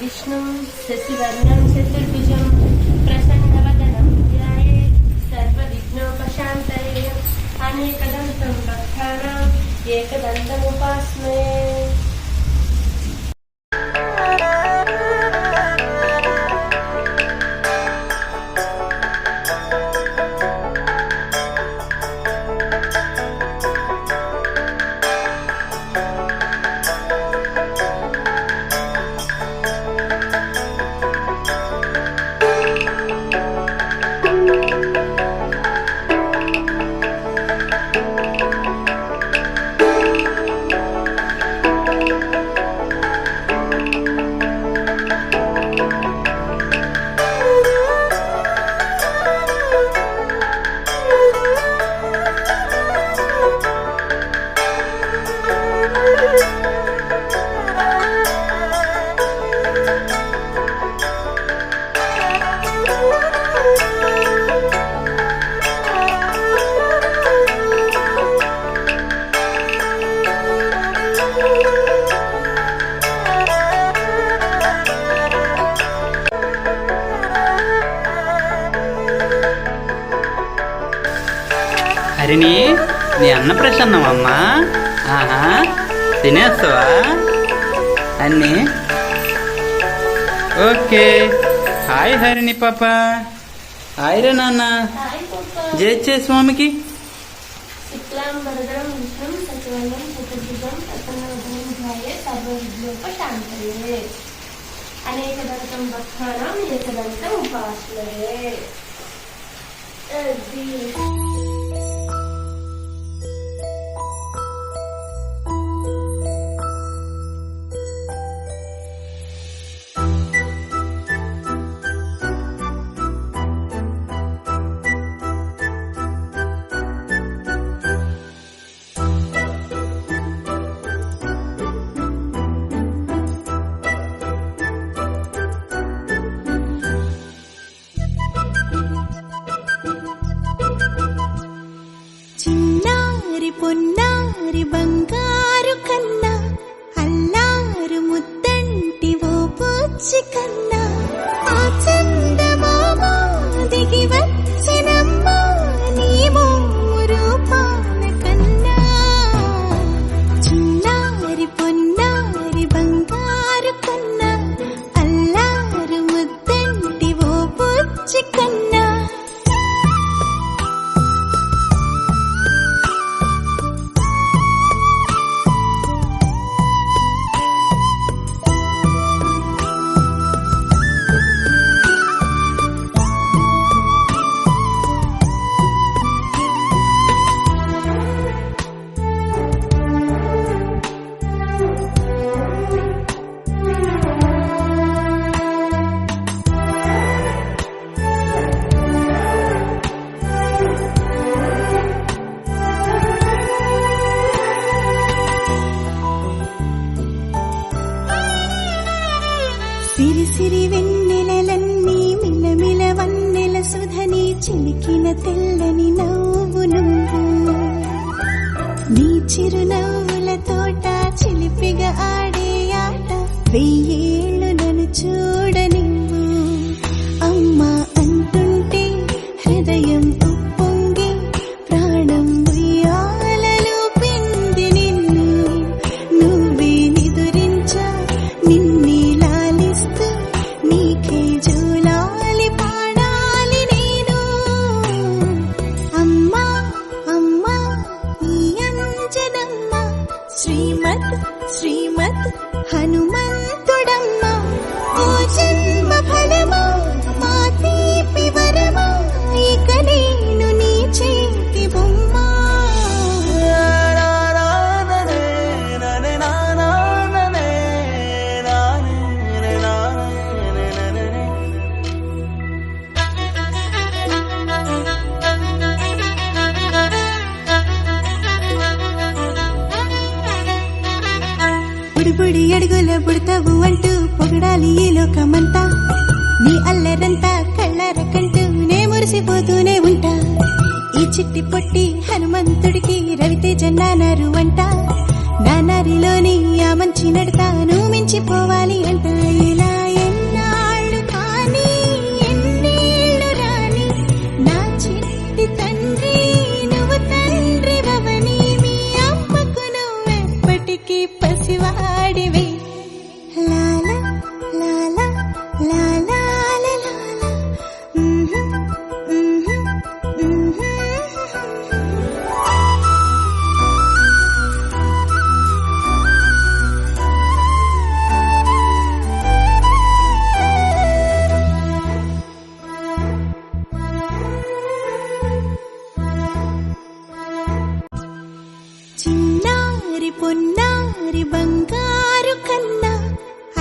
विष्णुं शशिवर्णं चतुर्भुजं प्रसन्नवदनं ध्यायेत् सर्वविघ्नोपशान्तये अनेकदन्तं भक्तानाम् एकदन्तमुपास्महे। హరిణి, నీ అన్న ప్రసన్నమమ్మా. ఆహా, తినేస్తావా అన్నీ? ఓకే. హాయ్ హరిణి పాప. హాయ్ రా నాన్న. జై చే స్వామికి. అనేకదంతం భక్తానాం ఏకదంతం ఉపాస్మహే. పొన్నారి బంగారు కన్నా అల్లారు ముద్దంటి ఓ పూచి కన్నా ఆ చందమామ దిగి వచ్చినమ్మా నీ రూపాన కన్నా. చిన్నారి పొన్నారి బంగారు కన్నా అల్లారు ముద్దంటి ఓ పూచి కన్నా. సిరి సిరి వెన్నెలలన్నీ మిలమిల వన్నెల సుధని చిలికిన తెల్లని నవ్వు నువ్వు. నీ చిరునవ్వుల తోట చిలిపిగా ఆడే ఆట వెయ్యేళ్ళు నన్ను చూడనివ్వు. అమ్మా అంటుంటే హృదయం ఉప్పొంగి ప్రాణం ఉయ్యాలలో పిండి నిన్ను. నువ్వే నిదురించా నిన్నే నీకే జూలాలి పాడాలి నేను. అమ్మా అమ్మా ఈ అంజనమ్మ శ్రీమత్ శ్రీమత్ హనుమంతుడమ్మ. ఓ జన్మ ఫలమా మా తీపి వరమా ఇక నేను నీ చేతి బొమ్మ. బుడి అడుగుల బుడతావు అంటూ పొగడాలి ఈ లోకమంతా. నీ అల్లరంతా కళ్ళారకంటూ నే మురిసిపోతూనే ఉంటా. ఈ చిట్టి పొట్టి హనుమంతుడికి రవితేజ నానారు అంట. నానారిలోని ఆ మంచి నడతాను మించిపోవాలి అంట. ఇలా పొన్నారి బంగారు కన్నా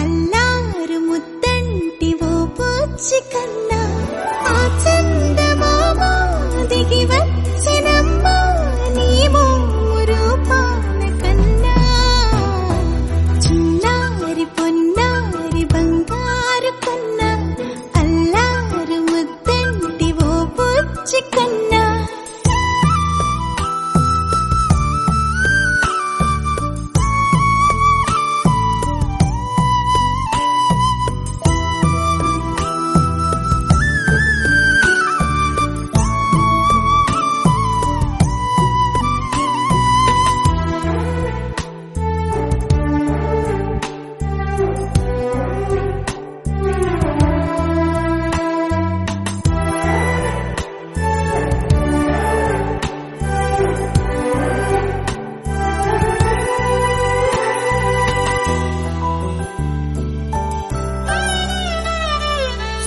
అల్లారు ముద్దంటి ఓ పూచి కన్నా ఆ చందమామ దిగి వచ్చినమ్మా నీ మోరు పాన కన్నా చిన్నారి పొన్నారి బంగారు కన్నా అల్లారు ముద్దంటి ఓ పూచి కన్నా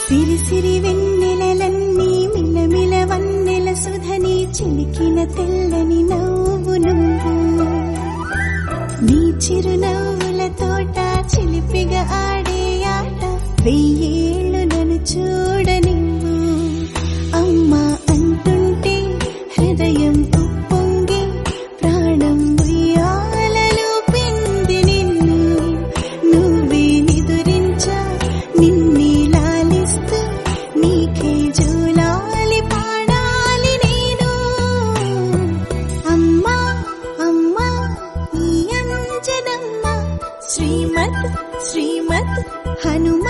సిరి సిరి వెన్నెలలన్నీ మిలమిల వన్నెల సుధని చిలికిన తెల్లని నవ్వు నువ్వు నీ చిరునవ్వుల తోట చిలిపిగా ఆడే ఆట వెయ్యేళ్ళు నన్ను చూడనివ్వు అమ్మా అంటుంటే హృదయం ఉప్పొంగి ప్రాణం ఉయ్యాలలో పిండి నిన్ను నువ్వే నిదురించా నిన్నే లాలిస్తూ నీకే జూలాలి పాడాలి నేను అమ్మా అమ్మా ఈ అంజనమ్మ శ్రీమత్ శ్రీమత్ హనుమ